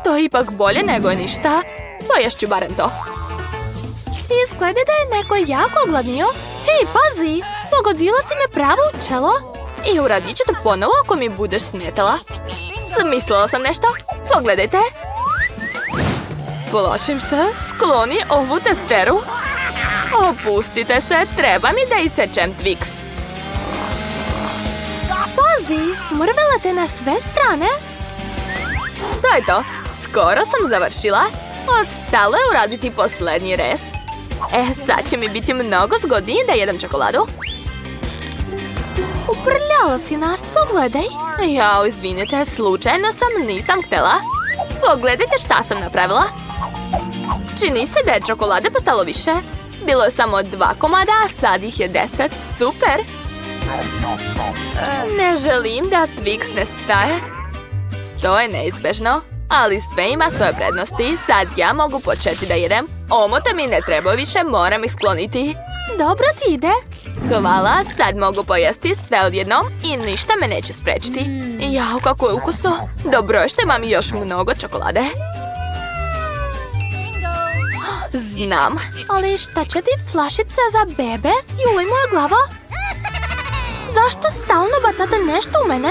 To je ipak bolje nego ništa. Poješću barem to. Izgleda da je neko jako ogladnio. Hej, pazi! Pogodila si me pravo u čelo. I uradit ću to ponovo ako mi budeš smetala. Smislila sam nešto. Pogledajte. Plašim se. Skloni ovu testeru. Opustite se. Treba mi da isečem Twix. Pazi! Mrvelate na sve strane. To je to. Skoro sam završila. Ostalo je uraditi posljednji rez. Sad će mi biti mnogo zgodnije da jedem čokoladu. Uprljala si nas, pogledaj. Jao, izvinite, slučajno nisam htjela. Pogledajte šta sam napravila. Čini se da je čokolade postalo više. Bilo je samo 2 komada, a sad ih je 10. Super! Ne želim da Twix nestaje. To je neizbežno, ali sve ima svoje prednosti. Sad ja mogu početi da jedem. Omote mi ne treba više, moram ih skloniti. Dobro ti ide. Hvala, sad mogu pojesti sve odjednom i ništa me neće sprečiti. Jao, kako je ukusno. Dobro je što imam još mnogo čokolade. Znam. Ali šta će ti flašica za bebe? Joj, moja glava. Zašto stalno bacate nešto u mene?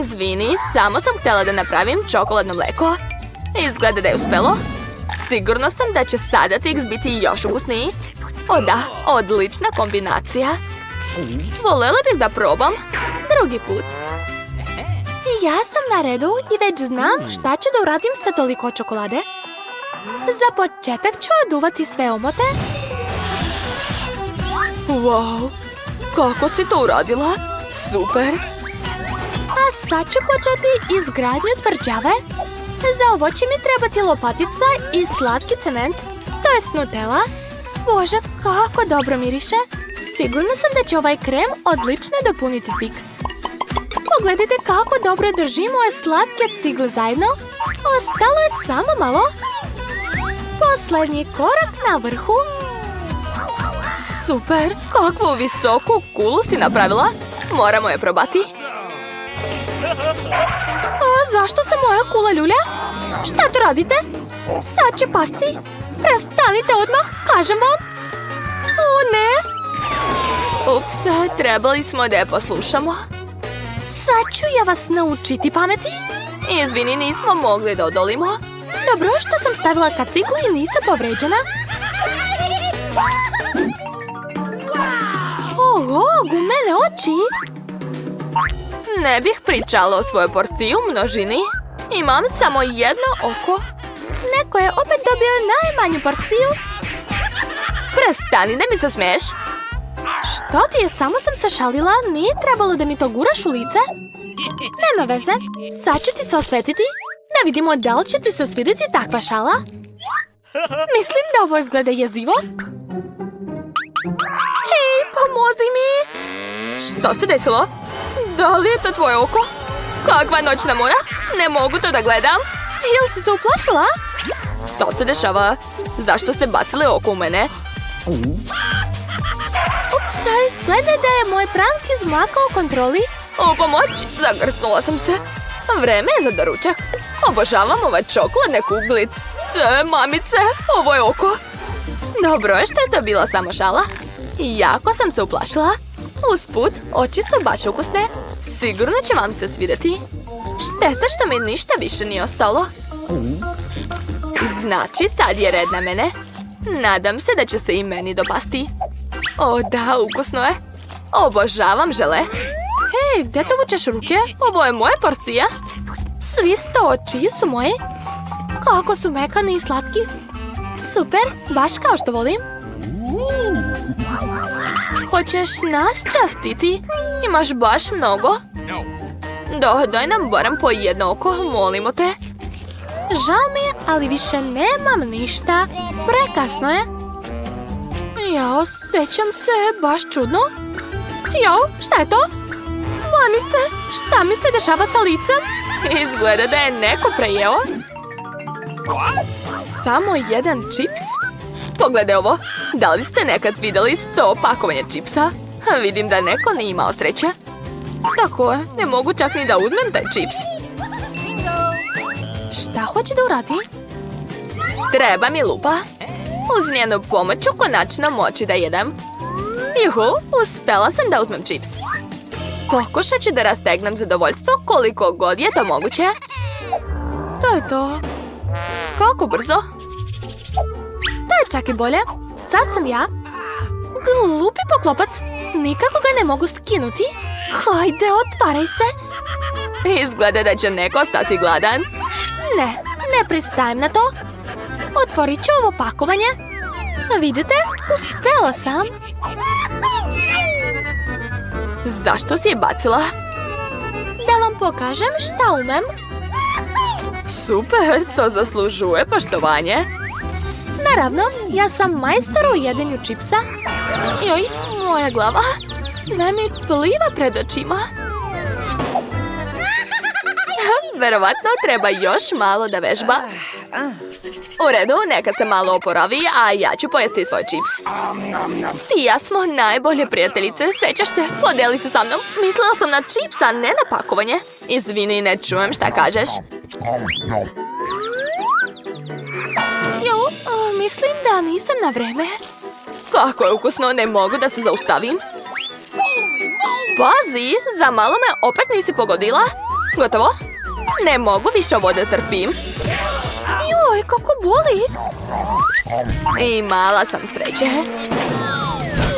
Izvini, samo sam htjela da napravim čokoladno mleko. Izgleda da je uspjelo. Sigurna sam da će sada Twix biti još ukusniji. O da, odlična kombinacija. Voljela bih da probam drugi put. Ja sam na redu i već znam šta ću da uradim sa toliko čokolade. Za početak ću oduvati sve omote. Wow, kako si to uradila? Super! A sad ću početi izgradnju tvrđave. Za ovo će mi trebati lopatica i slatki cement, to jest Nutella. Bože, kako dobro miriše. Sigurna sam da će ovaj krem odlično dopuniti Twix. Pogledajte kako dobro drži moje slatke cigle zajedno. Ostalo je samo malo. Posljednji korak na vrhu. Super, kakvu visoku kulu si napravila. Moramo je probati. A zašto se moja kula ljulja? Šta to radite? Sad će pasti. Prestanite odmah, kažem vam. O ne. Ups, trebali smo da je poslušamo. Sad ću ja vas naučiti pameti. Izvini, nismo mogli da odolimo. Dobro što sam stavila kaciglu i nisam povređena. Oho, gumene oči. Ne bih pričala o svojoj porciji u množini. Imam samo jedno oko. Neko je opet dobio najmanju porciju. Prestani da mi se smiješ. Što ti je, samo sam se šalila, nije trebalo da mi to guraš u lice. Nema veze, sad ću ti se osvetiti, da vidimo da li će ti se svidjeti takva šala. Mislim da ovo izgleda jezivo. Hej, pomozi mi! Što se desilo? Da li je to tvoje oko? Kakva noćna mora? Ne mogu to da gledam. Jel si se uplašila? Što se dešava? Zašto ste bacili oko u mene? Ups, izgleda da je moj prank izmakao kontroli. U pomoć, zagrsnula sam se. Vreme je za doručak. Obožavam ove čokoladne kuglice. Mamice, ovo je oko. Dobro je što je to bila samo šala. Jako sam se uplašila. Usput, oči su baš ukusne. Sigurno će vam se svidjeti. Šteta što mi ništa više nije ostalo. Znači, sad je red na mene. Nadam se da će se i meni dopasti. O da, ukusno je. Obožavam žele. Hej, gdje to vučeš ruke? Ovo je moja porcija. Svi čiji su moji. Kako su mekani i slatki. Super, baš kao što volim. Hoćeš nas častiti? Imaš baš mnogo. Daj nam barem po jedno oko, molimo te. Žao mi je, ali više nemam ništa. Prekasno je. Jao, sjećam se baš čudno. Jao, šta je to? Mamice, šta mi se dešava sa licem? Izgleda da je neko prejeo. Samo jedan čips? Pogledaj ovo. Da li ste nekad vidjeli 100 pakovanja čipsa? Vidim da neko nije imao sreće. Tako je, ne mogu čak ni da uzmem taj čips. Šta hoće da uradi? Treba mi lupa. Uz njenu pomoć ću konačno moći da jedem. Juhu, uspela sam da uzmem čips. Pokušat ću da rastegnem zadovoljstvo koliko god je to moguće. To je to. Kako brzo. To je čak i bolje. Sad sam ja. Glupi poklopac. Nikako ga ne mogu skinuti. Hajde, otvaraj se. Izgleda da će neko ostati gladan. Ne pristajem na to. Otvorit ću ovo pakovanje. Vidite, uspela sam. Zašto si je bacila? Da vam pokažem šta umem. Super, to zaslužuje poštovanje. Naravno, ja sam majstor u jedenju čipsa. Joj, moja glava. Sve mi pliva pred očima. Verovatno treba još malo da vežba. U redu, nekad se malo oporavi, a ja ću pojesti svoj čips. Ti i ja smo najbolje prijateljice, sećaš se? Podeli se sa mnom. Mislila sam na čips, a ne na pakovanje. Izvini, ne čujem šta kažeš. Mislim da nisam na vreme. Kako je ukusno, ne mogu da se zaustavim. Pazi, za malo me opet nisi pogodila. Gotovo? Ne mogu više ovo da trpim. Joj, kako boli. Imala sam sreće.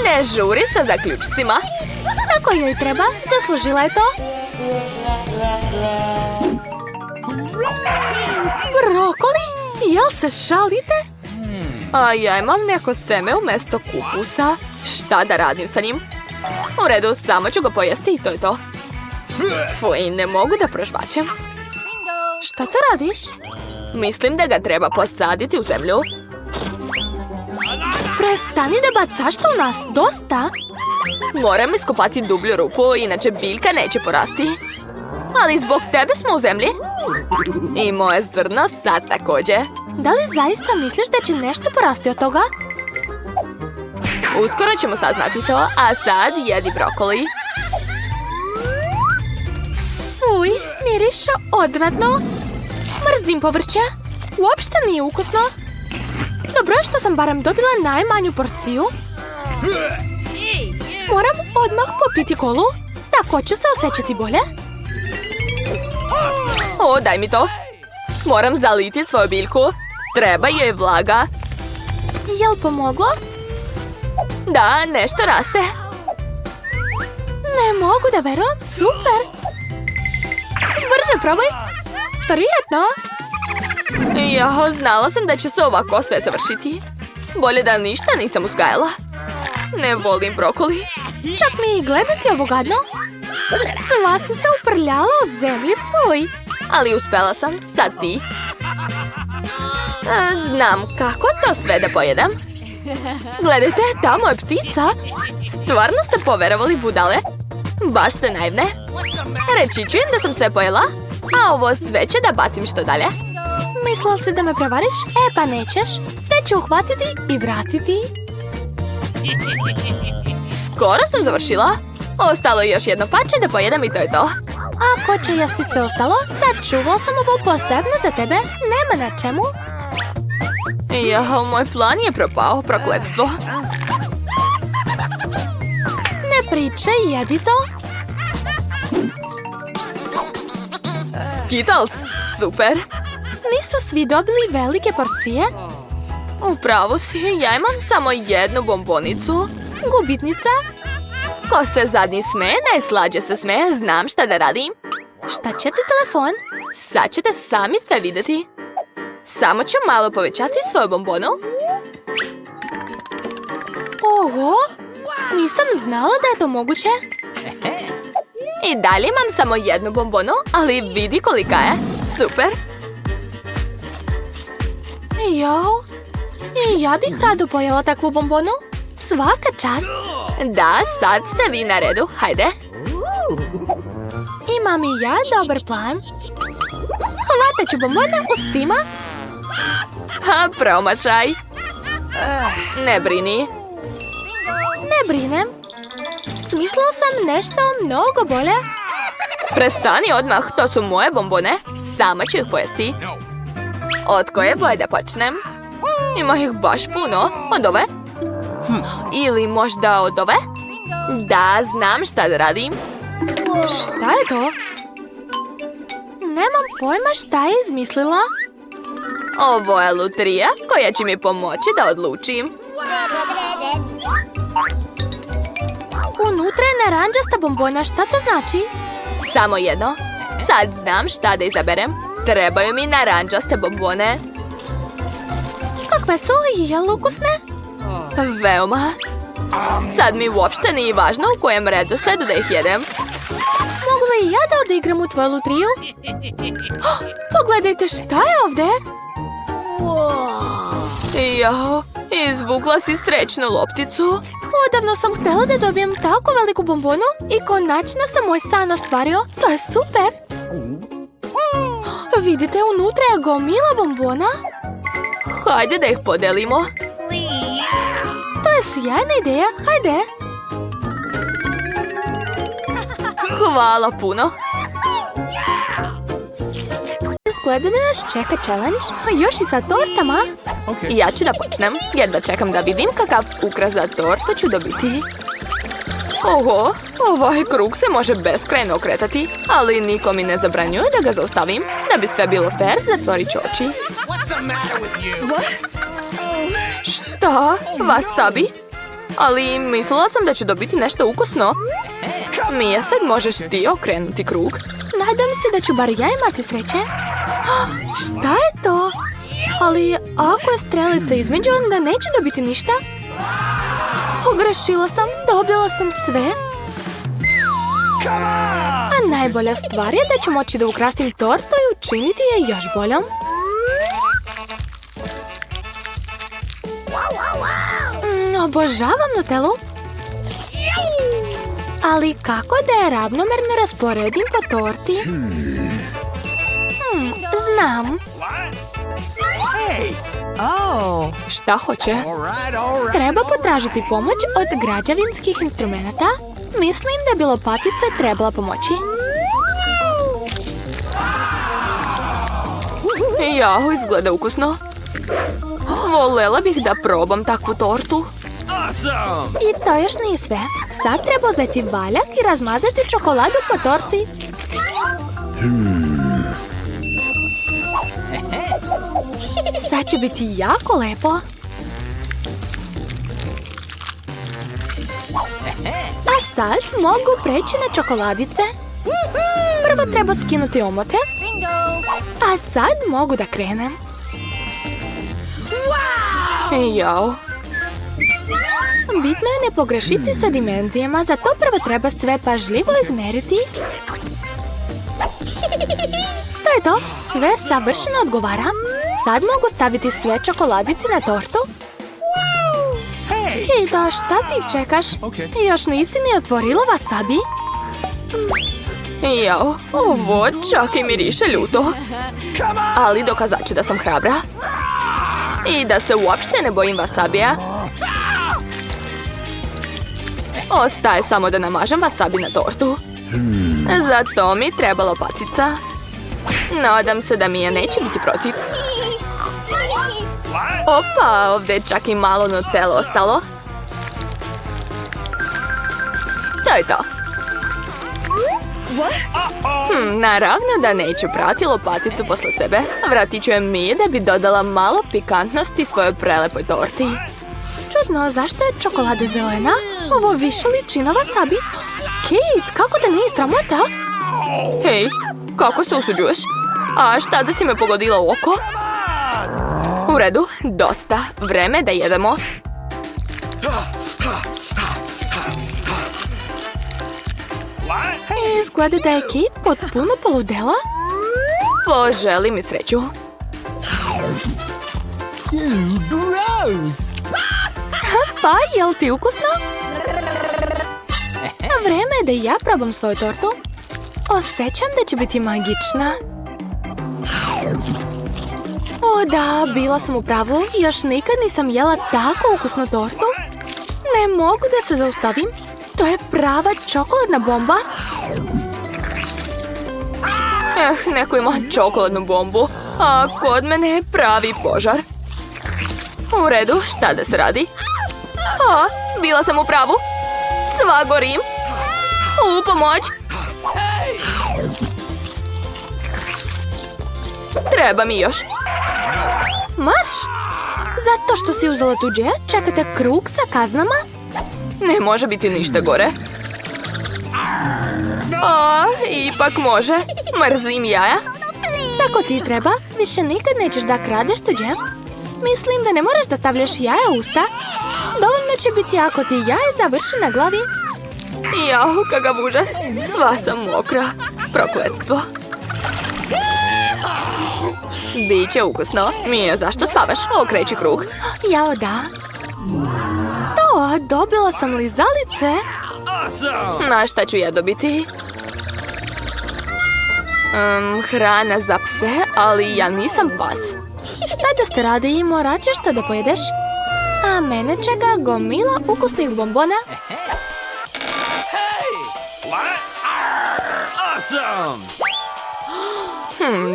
Ne žuri sa zaključcima. Tako joj treba, zaslužila je to. Brokoli? Jel se šalite? A ja imam neko seme umjesto kupusa. Šta da radim sa njim? U redu, samo ću ga pojesti i to je to. Fuj, ne mogu da prožvaćem. Šta to radiš? Mislim da ga treba posaditi u zemlju. Prestani da bacaš to u nas, dosta. Moram iskopati dublju rupu, inače biljka neće porasti. Ali zbog tebe smo u zemlji. I moje zrno sad također. Da li zaista misliš da će nešto porasti od toga? Uskoro ćemo saznati to, a sad jedi brokoli. Fuj, miriše odvratno. Mrzim povrće. Uopšte nije ukusno. Dobro je što sam barem dobila najmanju porciju. Moram odmah popiti kolu. Tako ću se osjećati bolje. O, daj mi to. Moram zaliti svoju biljku. Treba joj vlaga. Jel pomoglo? Da, nešto raste. Ne mogu da verujem. Super. Brže probaj. Prijetno. Ja, znala sam da će se ovako sve završiti. Bolje da ništa nisam uzgajala. Ne volim brokoli. Čak mi i gledati ovo gadno. Sva si se uprljala u zemlji, fuj. Ali uspela sam, sad ti. Znam kako to sve da pojedem. Gledajte, tamo je ptica. Stvarno ste poverovali, budale? Baš ste naivne. Reći ću im da sam sve pojela, a ovo sve će da bacim što dalje. Mislila si da me prevariš? E pa nećeš. Sve ću uhvatiti i vratiti. Skoro sam završila. Ostalo je još jedno pače da pojedem i to je to. A ko će jesti sve ostalo? Sačuvao sam ovo posebno za tebe. Nema na čemu. Moj plan je propao, prokletstvo. Ne pričaj, jedi to. Skittles, super. Nisu svi dobili velike porcije? Upravo si, ja imam samo jednu bombonicu. Gubitnica. Ko se zadnji smeje, najslađe se smeje, znam šta da radim. Šta će ti telefon? Sad ćete sami sve vidjeti. Samo ću malo povećati svoju bombonu. Oho, nisam znala da je to moguće. I dalje imam samo jednu bombonu, ali vidi kolika je. Super. Jao, ja bih rado pojela takvu bombonu. Svaka čast. Da, sad ste vi na redu, hajde. Imam i ja dobar plan. Hvatat ću bombona ustima. Ha, promašaj. Ne brini. Ne brinem. Smislila sam nešto mnogo bolje. Prestani odmah, to su moje bombone. Sama ću ih pojesti. Od koje boje da počnem? Ima ih baš puno. Od ove? Ili možda od ove? Da, znam šta da radim. Šta je to? Nemam pojma šta je izmislila. Ovo je lutrija koja će mi pomoći da odlučim. Unutra je naranđasta bombona, šta to znači? Samo jedno. Sad znam šta da izaberem. Trebaju mi naranđaste bombone. Kakve su? Jel ukusne? Veoma. Sad mi uopšte nije važno u kojem redosledu da ih jedem. Mogu li ja da odigram u tvoju lutriju? Pogledajte šta je ovdje. Jao, izvukla si srećnu lopticu. Odavno sam htjela da dobijem tako veliku bombonu i konačno sam moj san ostvario. To je super. Vidite, unutra je gomila bombona. Hajde da ih podelimo. To je sjajna ideja, hajde. Hvala puno. Izgleda da nas čeka challenge. Još i sa tortama. Ja ću da počnem. Jedva čekam da vidim kakav ukras za tortu ću dobiti. Oho, ovaj krug se može beskrajno okretati, ali niko mi ne zabranjuje da ga zaustavim. Da bi sve bilo fair, zatvorit ću oči. Šta? Wasabi? Ali mislila sam da ću dobiti nešto ukusno. Mija, sad možeš ti okrenuti krug. Nadam se da ću bar ja imati sreće. Šta je to? Ali ako je strelica između, onda neću dobiti ništa. Pogrešila sam, dobila sam sve. A najbolja stvar je da ću moći da ukrasim tortu i učiniti je još boljom. Obožavam Nutellu. Ali kako da je ravnomerno rasporedim po torti? Znam. Šta hoće? Treba potražiti pomoć od građevinskih instrumenata. Mislim da bi lopatica trebala pomoći. Jao, izgleda ukusno. Volela bih da probam takvu tortu. I to još nije sve. Sad treba uzeti valjak i razmazati čokoladu po torti. Sad će biti jako lepo. A sad mogu preći na čokoladice. Prvo treba skinuti omote. A sad mogu da krenem. Jao. Bitno je ne pogrešiti sa dimenzijama, zato prvo treba sve pažljivo izmeriti. To je to, sve savršeno odgovara. Sad mogu staviti sve čokoladice na tortu. Kita, šta ti čekaš? Još nisi ni otvorila wasabi? Jao, ovo čak i miriše ljuto. Ali dokazat ću da sam hrabra. I da se uopšte ne bojim wasabija. Ostaje samo da namažem wasabi na tortu. Za to mi treba lopatica. Nadam se da Mija neće biti protiv. Opa, ovdje je čak i malo Nutelle ostalo. To je to. Naravno da neću prati lopaticu posle sebe. Vratit ću je Miji da bi dodala malo pikantnosti svojoj prelepoj torti. Čudno, zašto je čokolada zelena? Ovo više liči na wasabi. Kate, kako te nije sramota? Hej, kako se usuđuješ? A šta da si me pogodila u oko? U redu, dosta. Vreme da jedemo. Izgleda da je Kate potpuno poludela. Poželi mi sreću. Pa, jel ti ukusno? Vreme je da ja probam svoju tortu. Osjećam da će biti magična. O da, bila sam u pravu. Još nikad nisam jela tako ukusnu tortu. Ne mogu da se zaustavim. To je prava čokoladna bomba. Neko ima čokoladnu bombu. A kod mene je pravi požar. U redu, šta da se radi? A, bila sam u pravu. Sva gorim. U pomoć. Treba mi još. Marš! Zato što si uzela tuđe, čekate krug sa kaznama? Ne može biti ništa gore. A, ipak može. Mrzim jaja. Tako ti treba, više nikad nećeš da kradeš tuđe. Mislim da ne moraš da stavljaš jaja u usta. Dovoljno će biti ako ti jaje završi na glavi. Jao, kakav užas. Sva sam mokra. Prokletstvo. Biće ukusno. Mija, zašto spavaš? Okreći krug. Jao, da. To, dobila sam lizalice. Na šta ću ja dobiti? Hrana za pse, ali ja nisam pas. Šta da se radi? Morat ćeš to da pojedeš. A mene čeka gomila ukusnih bombona.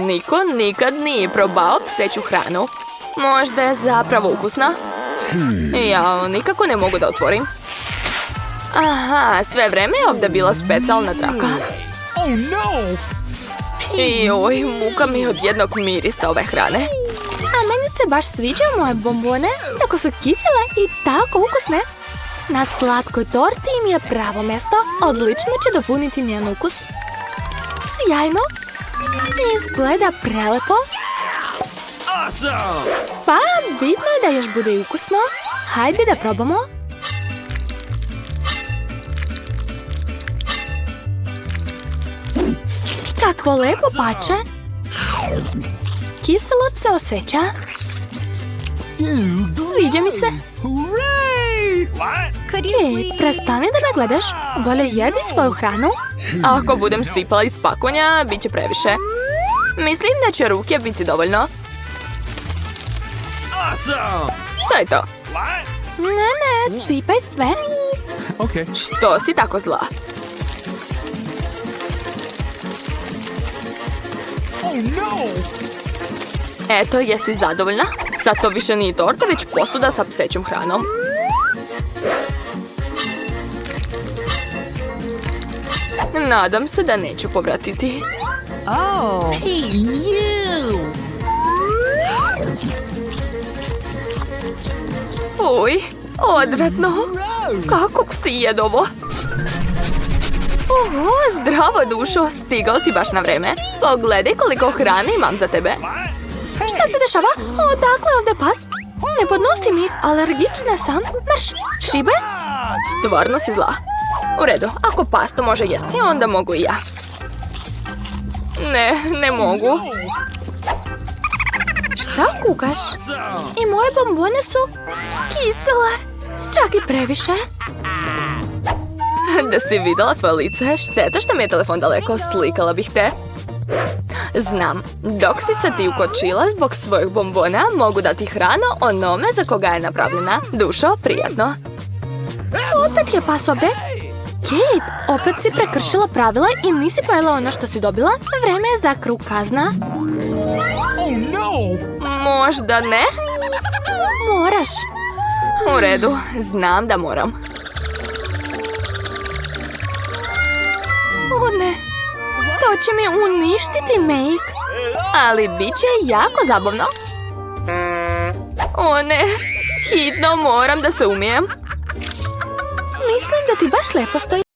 Niko nikad nije probao pseću hranu. Možda je zapravo ukusna. Ja nikako ne mogu da otvorim. Aha, sve vreme je ovdje bila specijalna traka. Joj, muka mi od jednog mirisa ove hrane. A meni se baš sviđaju moje bombone. Tako su kisele i tako ukusne. Na slatkoj torti im je pravo mesto. Odlično će dopuniti njen ukus. Sjajno. Izgleda prelepo. Pa, bitno je da još bude i ukusno. Hajde da probamo. Kakvo lepo pače. Kiselost se osjeća. Sviđa mi se. Kate, prestani da me gledaš. Bolje jedi svoju hranu. Ako budem sipala iz pakovanja, bit će previše. Mislim da će ruke biti dovoljno. To je to. Ne, sipaj sve. Što si tako zla? Eto, jesi zadovoljna? Sad to više nije torta, već posuda sa psećom hranom. Nadam se da neću povratiti. Uj, odvratno. Kako psi jedu ovo? Oho, zdravo dušo, stigao si baš na vreme. Pogledaj koliko hrane imam za tebe. Šta se dešava? Odakle ovdje pas? Ne podnosi mi, alergična sam. Marš, šibe? Stvarno si zla. U redu, ako pas to može jesti, onda mogu i ja. Ne mogu. Šta kukaš? I moje bombone su kisele. Čak i previše. Da si vidjela svoje lice, šteta što mi je telefon daleko, slikala bih te. Znam, dok si se ti ukočila zbog svojih bombona, mogu dati hranu onome za koga je napravljena. Dušo, prijatno. Opet je pas ovdje. Kate, opet si prekršila pravila i nisi pojela ono što si dobila. Vreme je za krug kazna. Možda ne? Moraš. U redu, znam da moram. O ne, to će mi uništiti make. Ali bit će jako zabavno. O ne, hitno moram da se umijem. Mislim da ti baš lepo stoji.